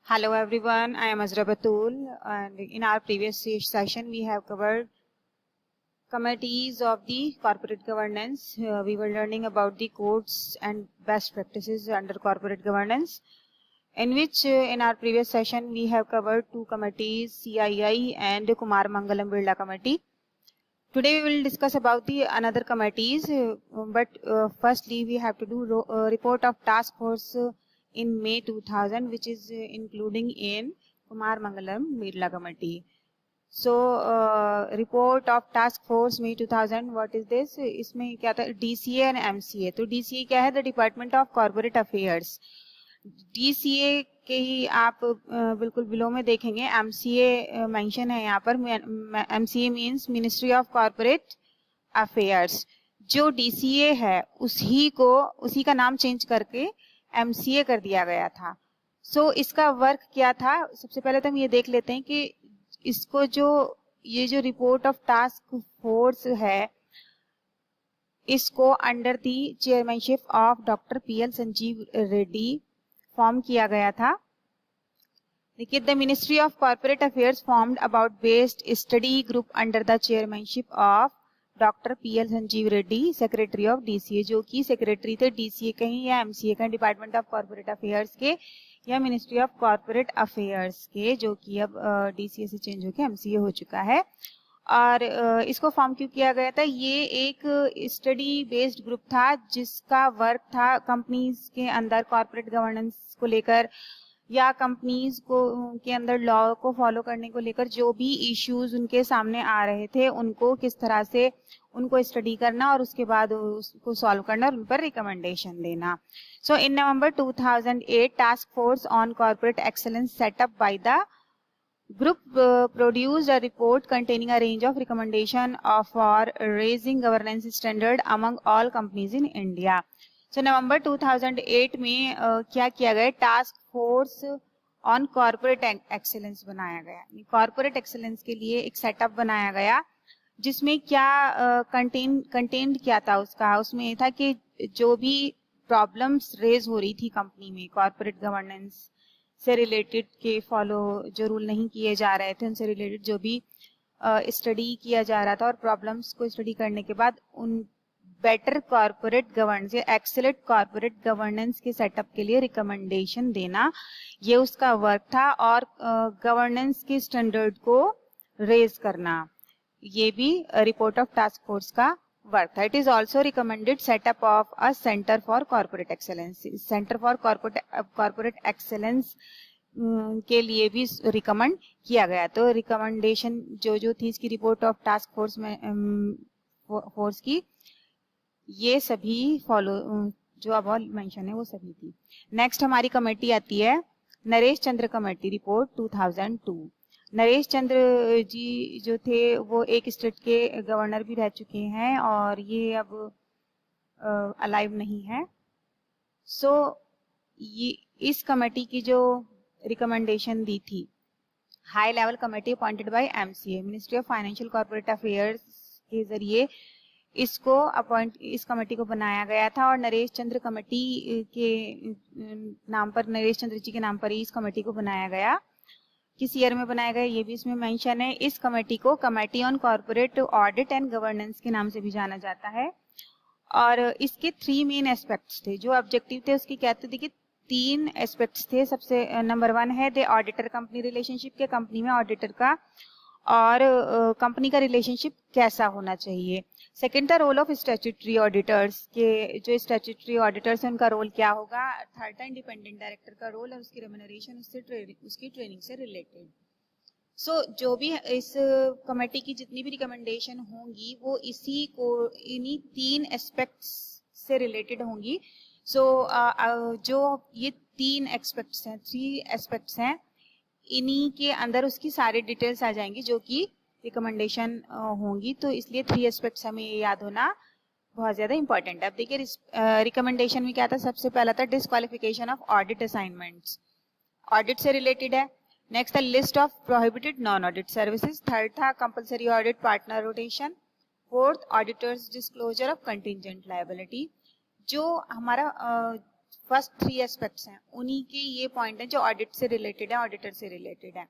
Hello everyone, I am Azra Batul, and in our previous session we have covered committees of the corporate governance. We were learning about the codes and best practices under corporate governance, in which in our previous session we have covered two committees, CII and Kumar Mangalam Birla Committee. Today we will discuss about the another committees, but firstly we have to do report of task force in May 2000, which is including in Kumar Mangalam Birla Committee. So report of task force May 2000, what is this? इसमें क्या था? DCA and MCA. तो DCA क्या है? The Department of Corporate Affairs. DCA के ही आप बिल्कुल below में देखेंगे. MCA मेंशन है यहाँ पर. MCA means ministry of corporate affairs. जो DCA है उसी का नाम चेंज करके MCA कर दिया गया था. सो इसका वर्क क्या था? सबसे पहले तो हम ये देख लेते हैं कि इसको ये जो रिपोर्ट ऑफ टास्क फोर्स है, इसको under the chairmanship of doctor PL Sanjeev Reddy form किया गया था. देखिए, the ministry of corporate affairs formed about based study group under the chairmanship of doctor PL Sanjeev Reddy, secretary of DCA, जो कि सेक्रेटरी थे DCA कहीं या MCA कहीं, डिपार्टमेंट ऑफ कॉर्पोरेट अफेयर्स के या मिनिस्ट्री ऑफ कॉर्पोरेट अफेयर्स के, जो कि अब DCA से चेंज होकर MCA हो चुका है. और इसको फॉर्म क्यों किया गया था? ये एक स्टडी बेस्ड ग्रुप था जिसका वर्क था कंपनीज के अंदर कॉर्पोरेट गवर्नेंस को लेकर या कंपनीज को के अंदर लॉ को फॉलो करने को लेकर जो भी इश्यूज उनके सामने आ रहे थे उनको किस तरह से उनको स्टडी करना और उसके बाद उसको सॉल्व करना और उन पर रिकमेंडेशन देना. सो इन नवंबर 2008 task force on corporate excellence setup by the group produced a report containing a range of recommendation for raising governance standard among all companies in India. So नवंबर 2008 में क्या किया गया? Task force on corporate excellence बनाया गया. Corporate excellence के लिए एक setup बनाया गया जिसमें क्या कंटेंट क्या था उसमें ये था कि जो भी प्रॉब्लम्स रेज हो रही थी कंपनी में कॉर्पोरेट गवर्नेंस से रिलेटेड के फॉलो जो रूल नहीं किए जा रहे थे उनसे रिलेटेड जो भी स्टडी किया जा रहा था और प्रॉब्लम्स को स्टडी करने के बाद उन बेटर कॉर्पोरेट गवर्नेंस या एक्सेलेंट कॉर्पोरेट गवर्नेंस के सेटअप के लिए रिकमेंडेशन देना, ये उसका वर्क था. और गवर्नेंस के स्टैंडर्ड को रेज करना, ये भी रिपोर्ट ऑफ टास्क फोर्स का वर्क था. It is also recommended setup of a centre for corporate excellence. Centre for corporate excellence के लिए भी रिकमेंड किया गया. तो रिकमेंडेशन जो थी इसकी रिपोर्ट ऑफ टास्क फोर्स में फोर्स की, ये सभी फॉलो जो अब मेंशन है वो सभी थी. नेक्स्ट हमारी कमेटी आती है नरेश चंद्र कमेटी, रिपोर्ट 2002. नरेश चंद्र जी जो थे वो एक स्टेट के गवर्नर भी रह चुके हैं और ये अब अलाइव नहीं है. सो ये इस कमेटी की जो रिकमेंडेशन दी थी, high level committee appointed by MCA, ministry of financial corporate affairs के जरिए इस कमेटी को बनाया गया था. और नरेश चंद्र कमेटी के नाम पर, नरेश चंद्र जी के नाम पर ही इस कमेटी को बनाया गया. किस ईयर में बनाया गया ये भी इसमें मेंशन है. इस कमेटी को committee on corporate audit and governance के नाम से भी जाना जाता है. और इसके 3 मेन एस्पेक्ट्स थे. जो ऑब्जेक्टिव थे उसके क्या थे? देखिए, 3 एस्पेक्ट्स थे. सबसे नंबर 1 है दे ऑडिटर कंपनी रिलेशनशिप, के कंपनी में ऑडिटर का और कंपनी का रिलेशनशिप कैसा होना चाहिए. सेकेंड था रोल ऑफ स्टैट्यूटरी ऑडिटर्स, के जो स्टैट्यूटरी ऑडिटर्स हैं उनका रोल क्या होगा. थर्ड था इंडिपेंडेंट डायरेक्टर का रोल और उसकी रेम्यूनरेशन उसकी ट्रेनिंग से रिलेटेड. सो जो भी इस कमेटी की जितनी भी रिकमेंडेशन होंगी वो इन्हीं 3 एस्पेक्ट्स से रिलेटेड होंगी. सो जो ये 3 एस्पेक्ट्स हैं इन्हीं के अंदर उसकी सारी डिटेल्स आ जाएंगी जो कि रिकमेंडेशन होंगी. तो इसलिए 3 एस्पेक्ट्स हमें याद होना बहुत ज्यादा इंपॉर्टेंट है. अब देखिए, रिकमेंडेशन में क्या था? सबसे पहला था disqualification of audit assignments, audit से रिलेटेड है. नेक्स्ट था list of prohibited non audit services. Third था compulsory audit partner rotation. Fourth, auditors disclosure of contingent liability. जो हमारा फर्स्ट 3 एस्पेक्ट्स हैं, उन्हीं के ये पॉइंट हैं जो ऑडिट से रिलेटेड है, ऑडिटर से रिलेटेड है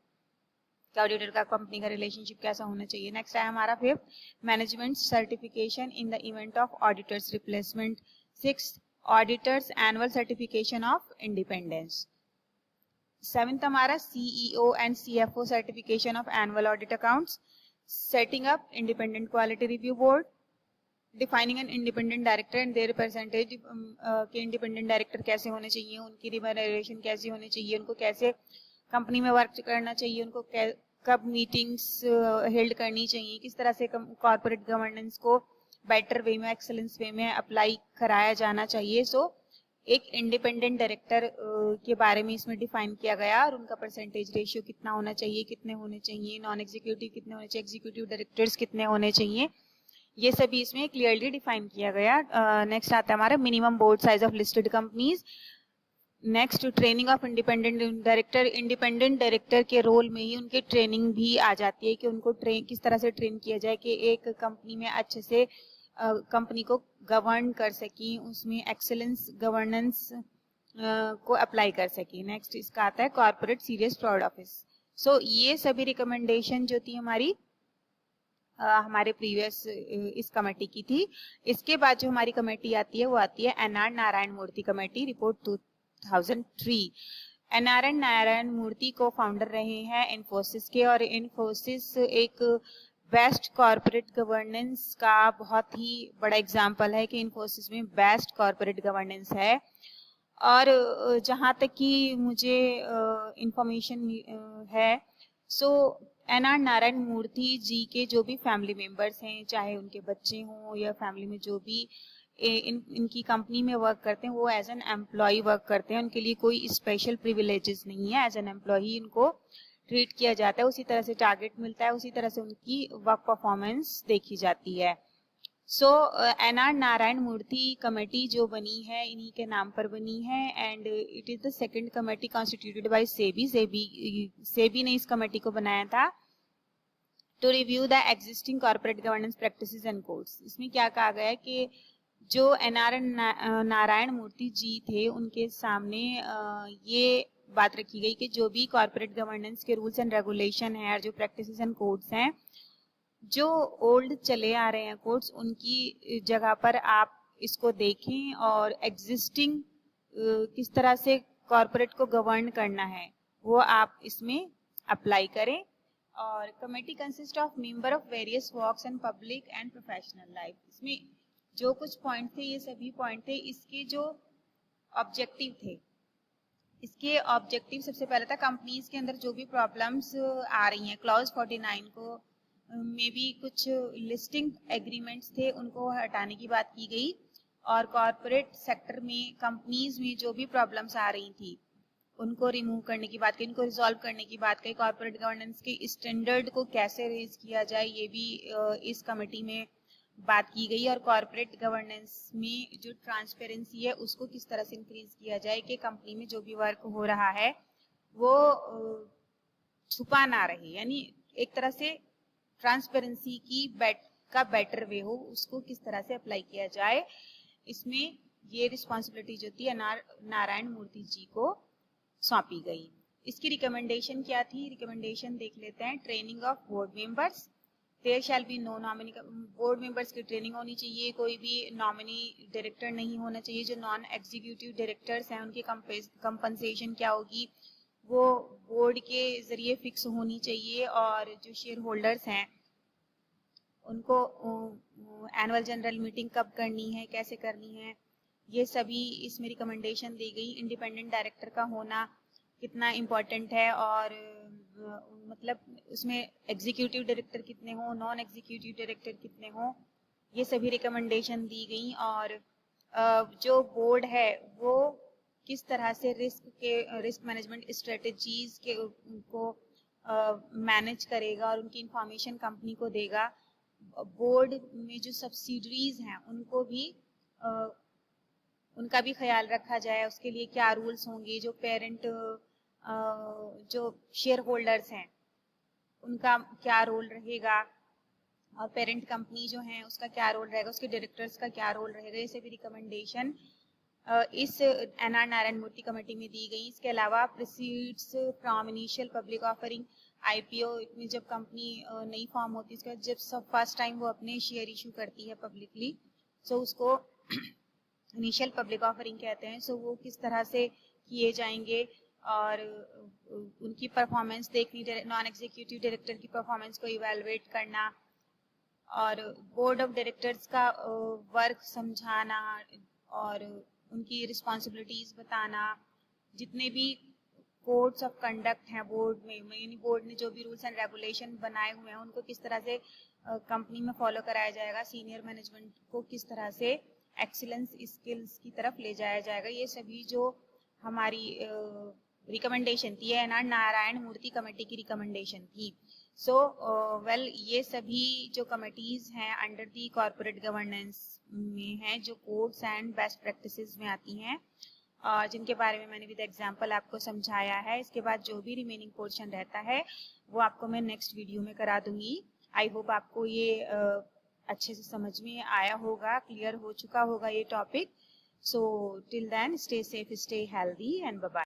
कि ऑडिटर का कंपनी का रिलेशनशिप कैसा होना चाहिए। नेक्स्ट है हमारा 5th, management certification in the event of auditors replacement. 6th, auditors annual certification of independence. 7th हमारा CEO and CFO certification of annual audit accounts. Setting up independent quality review board. Defining an independent director and their percentage के independent director कैसे होने चाहिए, उनकी remuneration कैसी होनी चाहिए, उनको कैसे कंपनी में वर्क करना चाहिए, उनको कब मीटिंग्स हेल्ड करनी चाहिए, किस तरह से कॉर्पोरेट गवर्नेंस को बेटर वे में, एक्सेलेंस वे में अप्लाई कराया जाना चाहिए। सो एक इंडिपेंडेंट डायरेक्टर के बारे में इसमें डिफाइन किया गया और उनका परसेंटेज रेशियो कितना होना चाहिए, कितने होने चाहिए, नॉन एग्जीक्यूटिव कितने होने चाहिए, एग्जीक्यूटिव डायरेक्टर्स कितने होने चाहिए, ये सभी इसमें क्लियरली डिफाइन किया गया। नेक्स्ट आता है हमारा minimum board size of listed companies. Next training of independent director. Independent director के रोल में ही उनके ट्रेनिंग भी आ जाती है कि उनको किस तरह से ट्रेन किया जाए कि एक कंपनी में अच्छे से कंपनी को गवर्न कर सकी, उसमें एक्सेलेंस गवर्नेंस को अप्लाई कर सकी। नेक्स्ट इसका आता है कॉर्पोरेट सीरियस फ्रॉड ऑफिस। सो ये सभी रिकमेंडेशन जो थी हमारी हमारे प्रीवियस इस कमेटी की थी। इसके बाद जो हमारी कमेटी आती है वो आती है NR Narayana Murthy committee report 2003। NR Narayana मूर्ति को फाउंडर रहे हैं इन्फोसिस के, और इन्फोसिस एक बेस्ट कॉर्पोरेट गवर्नेंस का बहुत ही बड़ा एग्जांपल है कि इन्फोसिस में बेस्ट कॉर्पोरेट गवर्नेंस है। और जहाँ तक कि मुझे इंफॉर्मेशन है, सो NR नारायण मूर्ति जी के जो भी फैमिली मेंबर्स हैं, चाहे उनके बच्चे हों या फैमिली में जो भी इनकी कंपनी में वर्क करते हैं, वो एज एन एम्प्लॉय वर्क करते हैं, उनके लिए कोई स्पेशल प्रिविलेजेस नहीं है, एज एन एम्प्लॉय उनको ट्रीट किया जाता है, उसी तरह से टारगेट मिलता है, उसी तरह से उनकी वर्क परफॉर्मेंस देखी जाती है। So NR Narayana Murthy committee जो बनी है इन्हीं के नाम पर बनी है, and it is the second committee constituted by SEBI. SEBI ने इस कमेटी को बनाया था to review the existing corporate governance practices and codes. इसमें क्या कहा गया है कि जो NR नारायण मूर्ति जी थे उनके सामने ये बात रखी गई कि जो भी कॉर्पोरेट गवर्नेंस के रूल्स एंड रेगुलेशन है, जो प्रैक्टिसेस एंड कोड्स हैं, जो ओल्ड चले आ रहे हैं कोड्स, उनकी जगह पर आप इसको देखें और एग्जिस्टिंग किस तरह से कॉर्पोरेट को गवर्न करना है वो आप इसमें अप्लाई करें। और committee consist of member of various walks and public and professional life. इसमें जो कुछ पॉइंट थे ये सभी पॉइंट थे। इसके जो ऑब्जेक्टिव थे, इसके ऑब्जेक्टिव सबसे पहले था कंपनीज के अंदर जो भी प्रॉब्लम्स आ रही हैं, क्लॉज 49 को में भी कुछ लिस्टिंग एग्रीमेंट्स थे उनको हटाने की बात की गई, और कॉर्पोरेट सेक्टर में कंपनीज में जो भी प्रॉब्लम्स आ रही थी उनको रिमूव करने की बात की, उनको रिजॉल्व करने की बात कही। कॉर्पोरेट गवर्नेंस के स्टैंडर्ड को कैसे रेज किया जाए ये भी इस कमेटी में बात की गई, और कॉर्पोरेट गवर्नेंस में जो ट्रांसपेरेंसी है उसको किस तरह से इंक्रीज किया जाए कि कंपनी में जो भी वर्क हो रहा है वो छुपा ना रहे, यानी एक तरह से ट्रांसपेरेंसी की का बेटर वे हो, उसको किस तरह से अप्लाई किया जाए। इसमें ये रिस्पॉन्सिबिलिटी जो थी नारायण मूर्ति जी को सौंपी गई। इसकी रिकमेंडेशन क्या थी, रिकमेंडेशन देख लेते हैं। Training of board members, there shall be no nominee. Board members की ट्रेनिंग होनी चाहिए, कोई भी नॉमिनी डायरेक्टर नहीं होना चाहिए। जो नॉन एग्जीक्यूटिव डायरेक्टर्स हैं उनकी कंपनसेशन क्या होगी वो बोर्ड के जरिए फिक्स होनी चाहिए, और जो शेयर होल्डर्स हैं उनको एनुअल जनरल मीटिंग कब करनी है, कैसे करनी है, ये सभी इसमें रिकमेंडेशन दी गई। इंडिपेंडेंट डायरेक्टर का होना कितना इम्पोर्टेंट है, और मतलब उसमें एग्जीक्यूटिव डायरेक्टर कितने हो, नॉन एग्जीक्यूटिव डायरेक्टर कितने हो, ये सभी रिकमेंडेशन दी गई। और जो बोर्ड है वो किस तरह से रिस्क मैनेजमेंट स्ट्रेटजीज के को मैनेज करेगा और उनकी इंफॉर्मेशन कंपनी को देगा। बोर्ड में जो सब्सिडरीज हैं उनको भी उनका भी ख्याल रखा जाए, उसके लिए क्या रूल्स होंगे। जो पेरेंट जो शेयर होल्डर्स हैं उनका क्या रोल रहेगा, और पेरेंट कंपनी जो है उसका क्या रोल रहेगा, उसके डायरेक्टर्स का क्या रोल रहेगा, ये सभी रिकमेंडेशन इस एनआर नारायण मूर्ति कमेटी में दी गई। इसके अलावा proceeds from initial public offering, IPO में जब कंपनी नई फॉर्म होती है उसके बाद जब फर्स्ट टाइम वो अपने शेयर इशू करती है पब्लिकली, सो उसको इनिशियल पब्लिक ऑफरिंग कहते हैं। सो वो किस तरह से किए जाएंगे और उनकी परफॉर्मेंस देखनी, नॉन एग्जीक्यूटिव डायरेक्टर की परफॉर्मेंस को इवेलुएट करना और बोर्ड ऑफ डायरेक्टर्स का वर्क समझाना और उनकी रिस्पॉन्सिबिलिटीज बताना, जितने भी कोड्स ऑफ कंडक्ट हैं बोर्ड में, यानी बोर्ड ने जो भी रूल्स एंड रेगुलेशन बनाए हुए हैं उनको किस तरह से कंपनी में फॉलो कराया जाएगा, सीनियर मैनेजमेंट को किस तरह से एक्सीलेंस स्किल्स की तरफ ले जाया जाएगा, ये सभी जो हमारी रिकमेंडेशन थी, एनआर नारायण मूर्ति कमेटी की रिकमेंडेशन थी। सो ये सभी जो कमिटीज हैं अंडर दी कॉर्पोरेट गवर्नेंस में हैं, जो कोड्स एंड बेस्ट प्रैक्टिसेस में आती हैं, जिनके बारे में मैंने विद एग्जांपल आपको समझाया है। इसके बाद जो भी रिमेनिंग पोर्शन रहता है वो आपको मैं नेक्स्ट वीडियो में करा दूंगी। आई होप आपको ये अच्छे से समझ में आया होगा, क्लियर हो चुका होगा ये topic. So till then stay safe, stay healthy and bye bye.